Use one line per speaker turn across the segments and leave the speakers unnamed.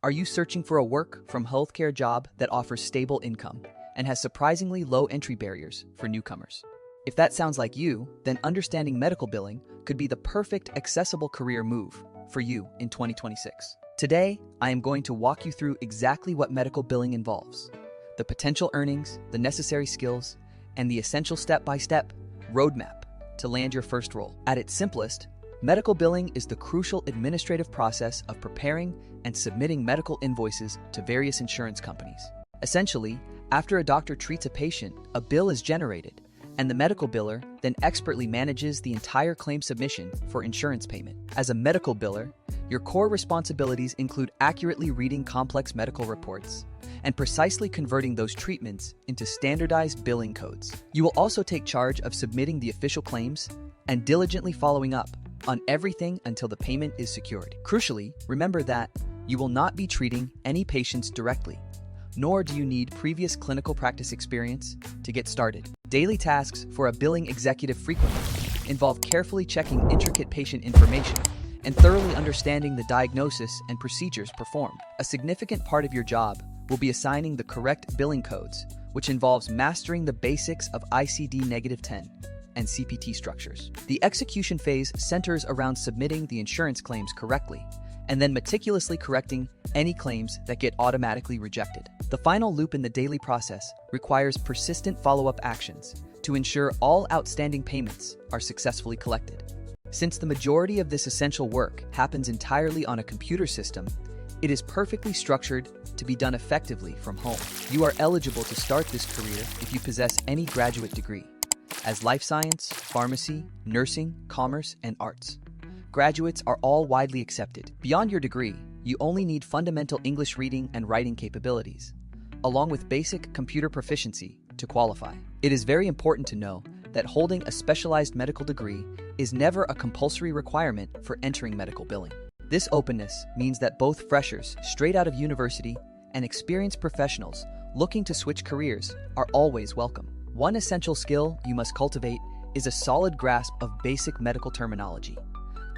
Are you searching for a work from healthcare job that offers stable income and has surprisingly low entry barriers for newcomers? If that sounds like you, then understanding medical billing could be the perfect accessible career move for you in 2026. Today, I am going to walk you through exactly what medical billing involves, the potential earnings, the necessary skills, and the essential step-by-step roadmap to land your first role. At its simplest, medical billing is the crucial administrative process of preparing and submitting medical invoices to various insurance companies. Essentially, after a doctor treats a patient, a bill is generated, and the medical biller then expertly manages the entire claim submission for insurance payment. As a medical biller, your core responsibilities include accurately reading complex medical reports and precisely converting those treatments into standardized billing codes. You will also take charge of submitting the official claims and diligently following up on everything until the payment is secured. Crucially, remember that you will not be treating any patients directly, nor do you need previous clinical practice experience to get started. Daily tasks for a billing executive frequently involve carefully checking intricate patient information and thoroughly understanding the diagnosis and procedures performed. A significant part of your job will be assigning the correct billing codes, which involves mastering the basics of ICD-10 and CPT structures. The execution phase centers around submitting the insurance claims correctly and then meticulously correcting any claims that get automatically rejected. The final loop in the daily process requires persistent follow-up actions to ensure all outstanding payments are successfully collected. Since the majority of this essential work happens entirely on a computer system, it is perfectly structured to be done effectively from home. You are eligible to start this career if you possess any graduate degree, as life science, pharmacy, nursing, commerce, and arts. Graduates are all widely accepted. Beyond your degree, you only need fundamental English reading and writing capabilities, along with basic computer proficiency to qualify. It is very important to know that holding a specialized medical degree is never a compulsory requirement for entering medical billing. This openness means that both freshers straight out of university and experienced professionals looking to switch careers are always welcome. One essential skill you must cultivate is a solid grasp of basic medical terminology,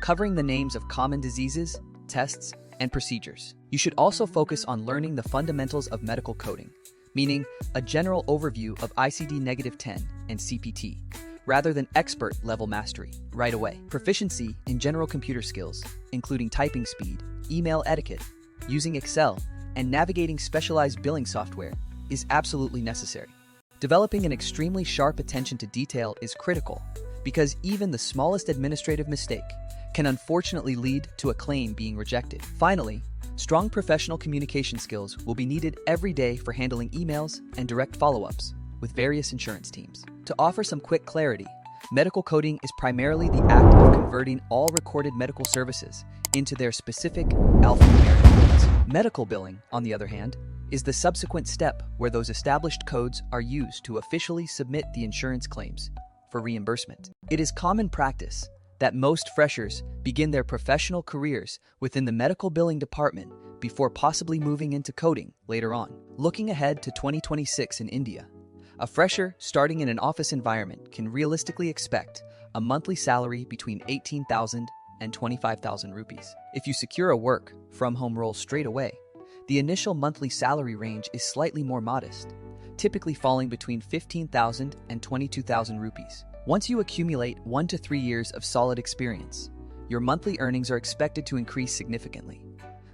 covering the names of common diseases, tests, and procedures. You should also focus on learning the fundamentals of medical coding, meaning a general overview of ICD-10 and CPT, rather than expert-level mastery right away. Proficiency in general computer skills, including typing speed, email etiquette, using Excel, and navigating specialized billing software, is absolutely necessary. Developing an extremely sharp attention to detail is critical, because even the smallest administrative mistake can unfortunately lead to a claim being rejected. Finally, strong professional communication skills will be needed every day for handling emails and direct follow-ups with various insurance teams. To offer some quick clarity, medical coding is primarily the act of converting all recorded medical services into their specific alphanumeric codes. Medical billing, on the other hand, is the subsequent step where those established codes are used to officially submit the insurance claims for reimbursement. It is common practice that most freshers begin their professional careers within the medical billing department before possibly moving into coding later on. Looking ahead to 2026 in India, a fresher starting in an office environment can realistically expect a monthly salary between 18,000 and 25,000 rupees. If you secure a work from home role straight away, the initial monthly salary range is slightly more modest, typically falling between 15,000 and 22,000 rupees. Once you accumulate 1 to 3 years of solid experience, your monthly earnings are expected to increase significantly,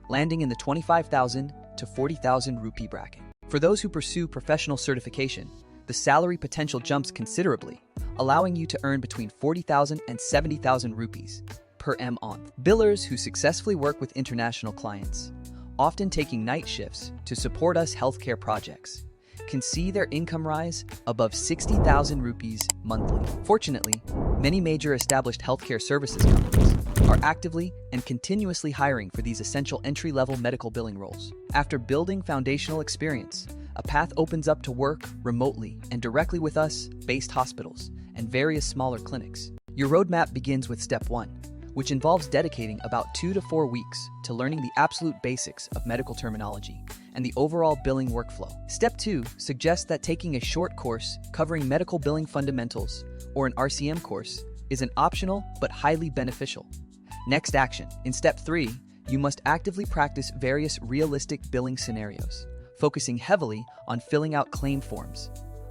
landing in the 25,000 to 40,000 rupee bracket. For those who pursue professional certification, the salary potential jumps considerably, allowing you to earn between 40,000 and 70,000 rupees per month. Billers who successfully work with international clients, often taking night shifts to support us healthcare projects, can see their income rise above 60,000 rupees monthly. Fortunately, many major established healthcare services companies are actively and continuously hiring for these essential entry-level medical billing roles. After building foundational experience, a path opens up to work remotely and directly with us-based hospitals and various smaller clinics. Your roadmap begins with Step 1, which involves dedicating about 2 to 4 weeks to learning the absolute basics of medical terminology and the overall billing workflow. Step 2 suggests that taking a short course covering medical billing fundamentals, or an RCM course, is an optional but highly beneficial next action. In Step 3, you must actively practice various realistic billing scenarios, focusing heavily on filling out claim forms,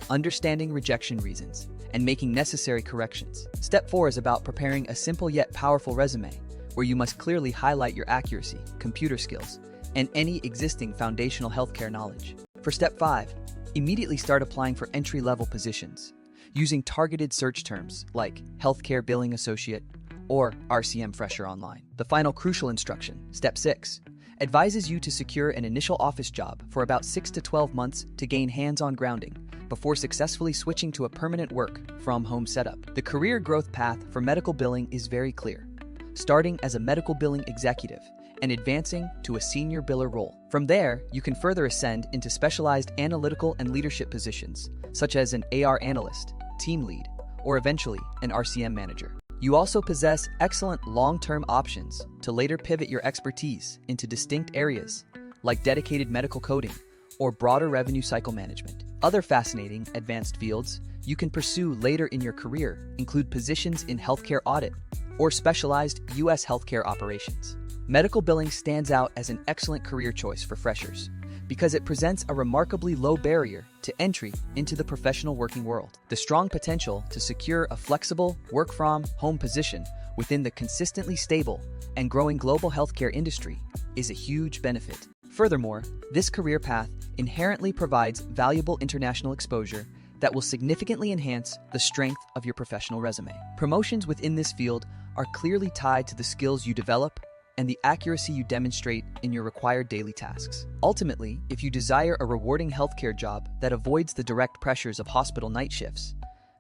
understanding rejection reasons, and making necessary corrections. Step 4 is about preparing a simple yet powerful resume, where you must clearly highlight your accuracy, computer skills, and any existing foundational healthcare knowledge. For Step 5, immediately start applying for entry-level positions, using targeted search terms like Healthcare Billing Associate or RCM Fresher Online. The final crucial instruction, Step 6, advises you to secure an initial office job for about 6 to 12 months to gain hands-on grounding before successfully switching to a permanent work-from-home setup. The career growth path for medical billing is very clear, starting as a medical billing executive and advancing to a senior biller role. From there, you can further ascend into specialized analytical and leadership positions, such as an AR analyst, team lead, or eventually an RCM manager. You also possess excellent long-term options to later pivot your expertise into distinct areas like dedicated medical coding or broader revenue cycle management. Other fascinating advanced fields you can pursue later in your career include positions in healthcare audit or specialized U.S. healthcare operations. Medical billing stands out as an excellent career choice for freshers because it presents a remarkably low barrier to entry into the professional working world. The strong potential to secure a flexible work-from-home position within the consistently stable and growing global healthcare industry is a huge benefit. Furthermore, this career path inherently provides valuable international exposure that will significantly enhance the strength of your professional resume. Promotions within this field are clearly tied to the skills you develop and the accuracy you demonstrate in your required daily tasks. Ultimately, if you desire a rewarding healthcare job that avoids the direct pressures of hospital night shifts,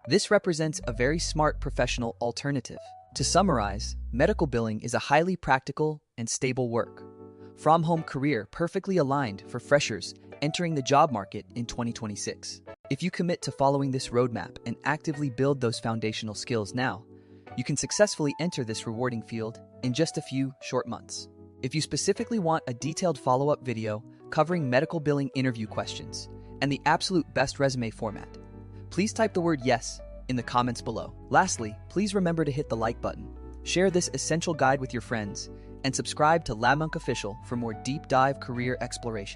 this represents a very smart professional alternative. To summarize, medical billing is a highly practical and stable work-from-home career perfectly aligned for freshers entering the job market in 2026. If you commit to following this roadmap and actively build those foundational skills now, you can successfully enter this rewarding field in just a few short months. If you specifically want a detailed follow-up video covering medical billing interview questions and the absolute best resume format, please type the word yes in the comments below. Lastly, please remember to hit the like button, share this essential guide with your friends, and subscribe to Labmonk Official for more deep dive career exploration.